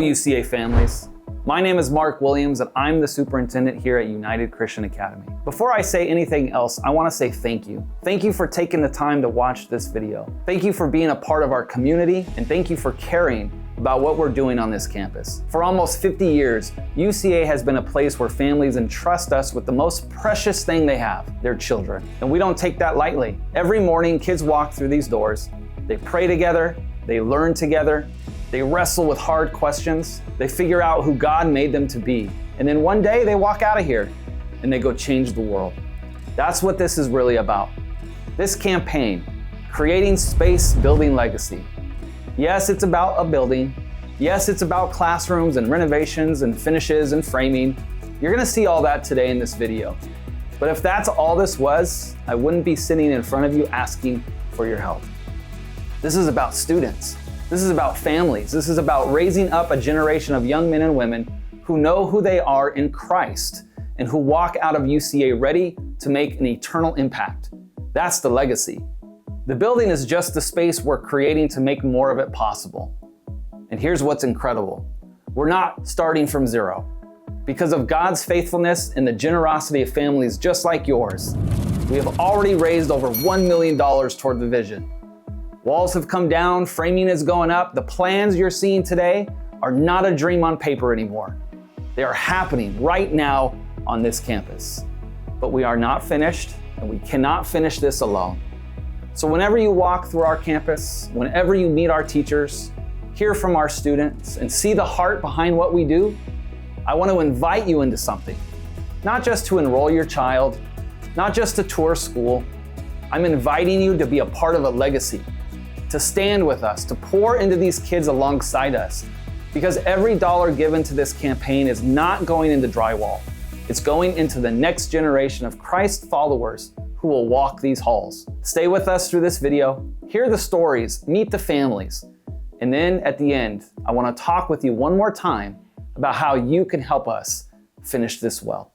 UCA families. My name is Mark Williams and I'm the superintendent here at United Christian Academy. Before I say anything else, I want to say thank you. Thank you for taking the time to watch this video. Thank you for being a part of our community, and thank you for caring about what we're doing on this campus. For almost 50 years, UCA has been a place where families entrust us with the most precious thing they have, their children. And we don't take that lightly. Every morning, kids walk through these doors. They pray together, they learn together, they wrestle with hard questions, they figure out who God made them to be. And then one day they walk out of here and they go change the world. That's what this is really about. This campaign, creating space, building legacy. Yes, it's about a building. Yes, it's about classrooms and renovations and finishes and framing. You're gonna see all that today in this video. But if that's all this was, I wouldn't be sitting in front of you asking for your help. This is about students. This is about families. This is about raising up a generation of young men and women who know who they are in Christ and who walk out of UCA ready to make an eternal impact. That's the legacy. The building is just the space we're creating to make more of it possible. And here's what's incredible. We're not starting from zero. Because of God's faithfulness and the generosity of families just like yours, we have already raised over $1 million toward the vision. Walls have come down, framing is going up. The plans you're seeing today are not a dream on paper anymore. They are happening right now on this campus. But we are not finished, and we cannot finish this alone. So whenever you walk through our campus, whenever you meet our teachers, hear from our students, and see the heart behind what we do, I want to invite you into something. Not just to enroll your child, not just to tour school. I'm inviting you to be a part of a legacy, to stand with us, to pour into these kids alongside us. Because every dollar given to this campaign is not going into drywall. It's going into the next generation of Christ followers who will walk these halls. Stay with us through this video, hear the stories, meet the families, and then at the end, I want to talk with you one more time about how you can help us finish this well.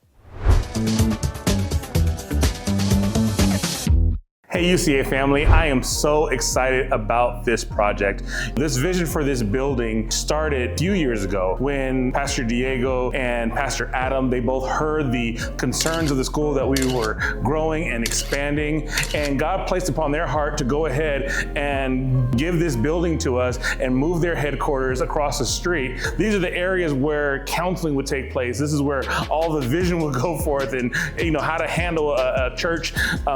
Hey UCA family, I am so excited about this project. This vision for this building started a few years ago when Pastor Diego and Pastor Adam, they both heard the concerns of the school that we were growing and expanding, and God placed upon their heart to go ahead and give this building to us and move their headquarters across the street. These are the areas where counseling would take place. This is where all the vision would go forth, and how to handle a church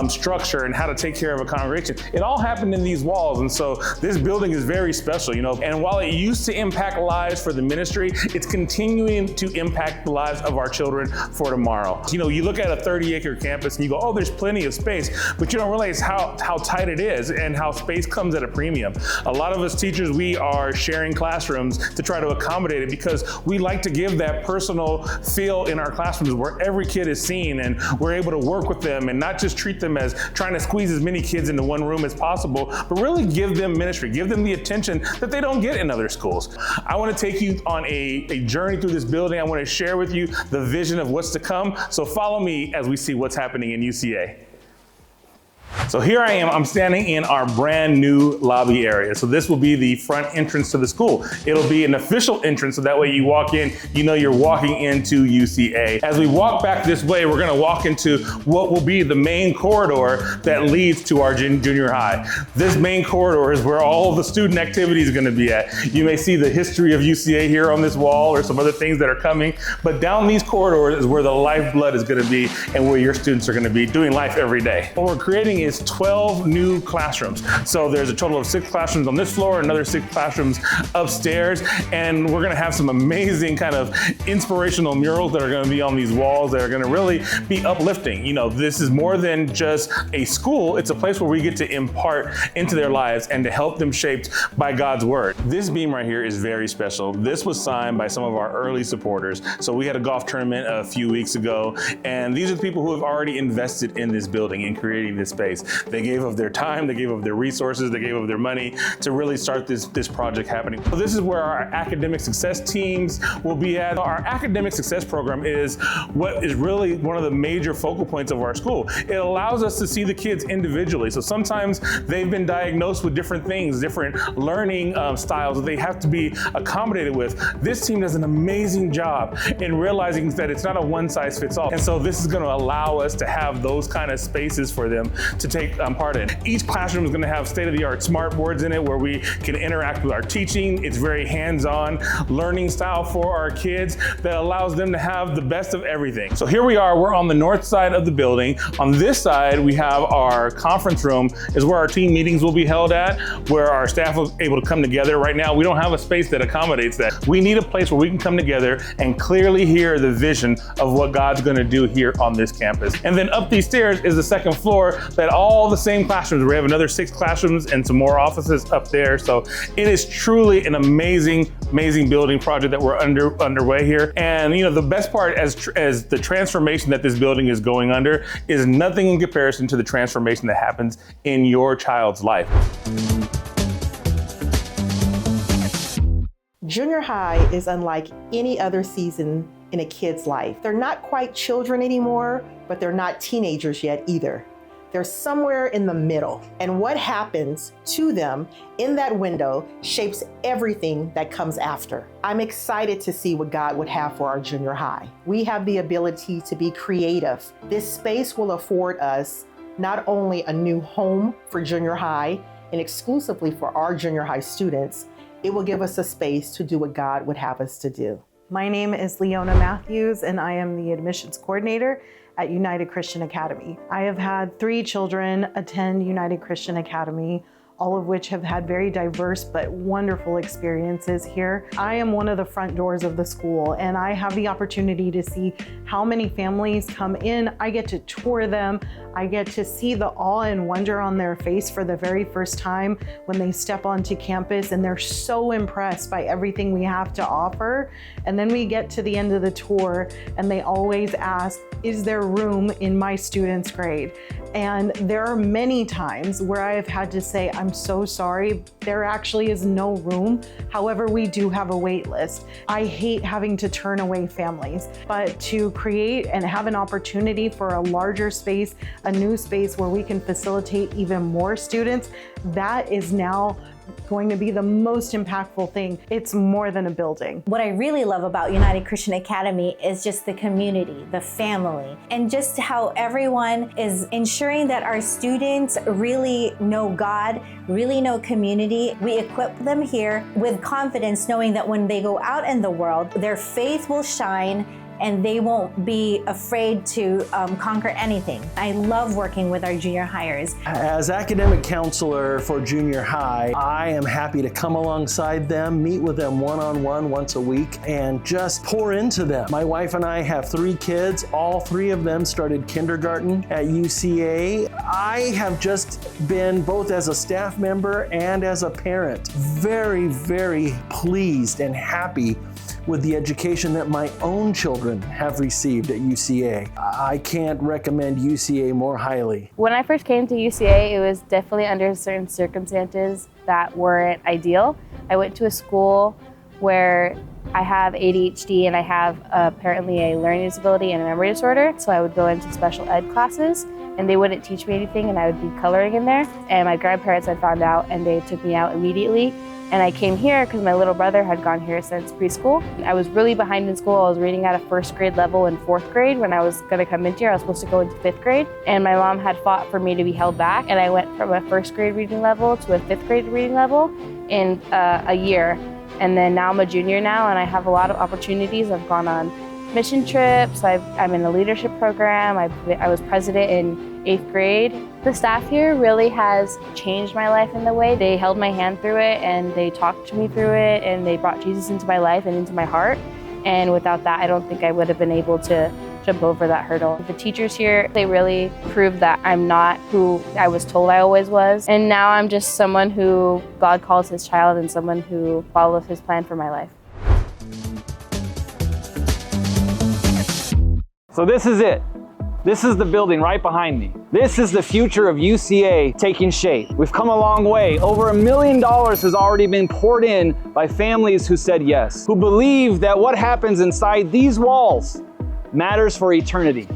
structure and how to take care of a congregation. It all happened in these walls, and so this building is very special, and while it used to impact lives for the ministry, it's continuing to impact the lives of our children for tomorrow. You look at a 30-acre campus and you go, oh, there's plenty of space, but you don't realize how tight it is and how space comes at a premium. A lot of us teachers, we are sharing classrooms to try to accommodate it because we like to give that personal feel in our classrooms where every kid is seen and we're able to work with them and not just treat them as trying to squeeze as many kids into one room as possible, but really give them ministry, give them the attention that they don't get in other schools. I want to take you on a journey through this building. I want to share with you the vision of what's to come. So follow me as we see what's happening in UCA. So here I am, I'm standing in our brand new lobby area. So this will be the front entrance to the school. It'll be an official entrance, so that way you walk in, you know you're walking into UCA. As we walk back this way, we're gonna walk into what will be the main corridor that leads to our junior high. This main corridor is where all of the student activity is gonna be at. You may see the history of UCA here on this wall or some other things that are coming, but down these corridors is where the lifeblood is gonna be and where your students are gonna be doing life every day. What we're creating is 12 new classrooms. So there's a total of 6 classrooms on this floor, another 6 classrooms upstairs, and we're gonna have some amazing kind of inspirational murals that are gonna be on these walls that are gonna really be uplifting. This is more than just a school, it's a place where we get to impart into their lives and to help them shaped by God's word. This beam right here is very special. This was signed by some of our early supporters. So we had a golf tournament a few weeks ago, and these are the people who have already invested in this building and creating this space. They gave of their time, they gave of their resources, they gave of their money to really start this project happening. So this is where our academic success teams will be at. Our academic success program is what is really one of the major focal points of our school. It allows us to see the kids individually. So sometimes they've been diagnosed with different things, different learning styles that they have to be accommodated with. This team does an amazing job in realizing that it's not a one size fits all. And so this is going to allow us to have those kind of spaces for them to take part in. Each classroom is going to have state-of-the-art smart boards in it where we can interact with our teaching. It's very hands-on learning style for our kids that allows them to have the best of everything. So here we are, we're on the north side of the building. On this side, we have our conference room, is where our team meetings will be held at, where our staff will be able to come together. Right now, we don't have a space that accommodates that. We need a place where we can come together and clearly hear the vision of what God's going to do here on this campus. And then up these stairs is the second floor that all the same classrooms. We have another 6 classrooms and some more offices up there. So it is truly an amazing building project that we're underway here. And you know, the best part as the transformation that this building is going under is nothing in comparison to the transformation that happens in your child's life. Junior high is unlike any other season in a kid's life. They're not quite children anymore, but they're not teenagers yet either. They're somewhere in the middle. And what happens to them in that window shapes everything that comes after. I'm excited to see what God would have for our junior high. We have the ability to be creative. This space will afford us not only a new home for junior high and exclusively for our junior high students, it will give us a space to do what God would have us to do. My name is Leona Matthews, and I am the admissions coordinator at United Christian Academy. I have had 3 children attend United Christian Academy, all of which have had very diverse but wonderful experiences here. I am one of the front doors of the school, and I have the opportunity to see how many families come in. I get to tour them. I get to see the awe and wonder on their face for the very first time when they step onto campus, and they're so impressed by everything we have to offer. And then we get to the end of the tour, and they always ask, is there room in my student's grade? And there are many times where I have had to say, I'm so sorry, there actually is no room. However, we do have a wait list. I hate having to turn away families, but to create and have an opportunity for a larger space, a new space where we can facilitate even more students, that is now going to be the most impactful thing. It's more than a building. What I really love about United Christian Academy is just the community, the family, and just how everyone is ensuring that our students really know God, really know community. We equip them here with confidence, knowing that when they go out in the world, their faith will shine and they won't be afraid to conquer anything. I love working with our junior hires. As academic counselor for junior high, I am happy to come alongside them, meet with them one-on-one once a week, and just pour into them. My wife and I have 3 kids. All 3 of them started kindergarten at UCA. I have just been, both as a staff member and as a parent, very, very pleased and happy with the education that my own children have received at UCA. I can't recommend UCA more highly. When I first came to UCA, it was definitely under certain circumstances that weren't ideal. I went to a school where I have ADHD and I have apparently a learning disability and a memory disorder. So I would go into special ed classes and they wouldn't teach me anything and I would be coloring in there. And my grandparents had found out and they took me out immediately. And I came here because my little brother had gone here since preschool. I was really behind in school. I was reading at a 1st grade level in 4th grade. When I was gonna come into here, I was supposed to go into 5th grade. And my mom had fought for me to be held back. And I went from a 1st grade reading level to a 5th grade reading level in a year. And then now I'm a junior now and I have a lot of opportunities. I've gone on mission trips. I'm in a leadership program. I was president in 8th grade. The staff here really has changed my life in the way. They held my hand through it and they talked to me through it and they brought Jesus into my life and into my heart. And without that, I don't think I would have been able to jump over that hurdle. The teachers here, they really proved that I'm not who I was told I always was. And now I'm just someone who God calls his child and someone who follows his plan for my life. So this is it. This is the building right behind me. This is the future of UCA taking shape. We've come a long way. Over $1 million has already been poured in by families who said yes, who believe that what happens inside these walls matters for eternity.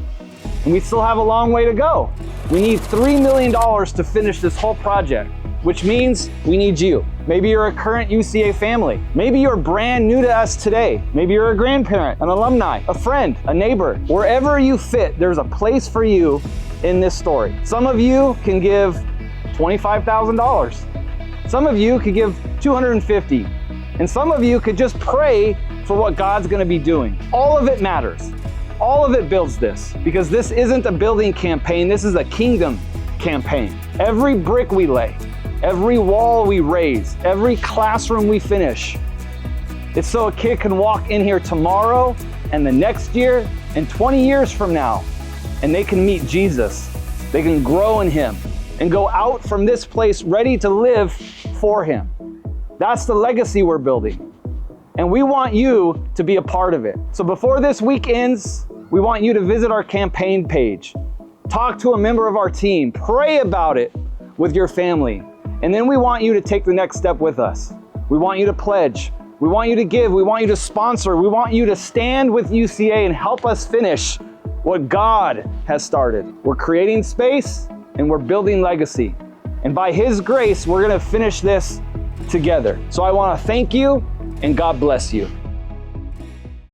And we still have a long way to go. We need $3 million to finish this whole project, which means we need you. Maybe you're a current UCA family. Maybe you're brand new to us today. Maybe you're a grandparent, an alumni, a friend, a neighbor. Wherever you fit, there's a place for you in this story. Some of you can give $25,000. Some of you could give $250,000. And some of you could just pray for what God's gonna be doing. All of it matters. All of it builds this, because this isn't a building campaign, this is a kingdom campaign. Every brick we lay, every wall we raise, every classroom we finish, it's so a kid can walk in here tomorrow and the next year and 20 years from now, and they can meet Jesus. They can grow in Him and go out from this place ready to live for Him. That's the legacy we're building. And we want you to be a part of it. So before this week ends, we want you to visit our campaign page. Talk to a member of our team. Pray about it with your family. And then we want you to take the next step with us. We want you to pledge. We want you to give. We want you to sponsor. We want you to stand with UCA and help us finish what God has started. We're creating space and we're building legacy. And by His grace, we're going to finish this together. So I want to thank you and God bless you.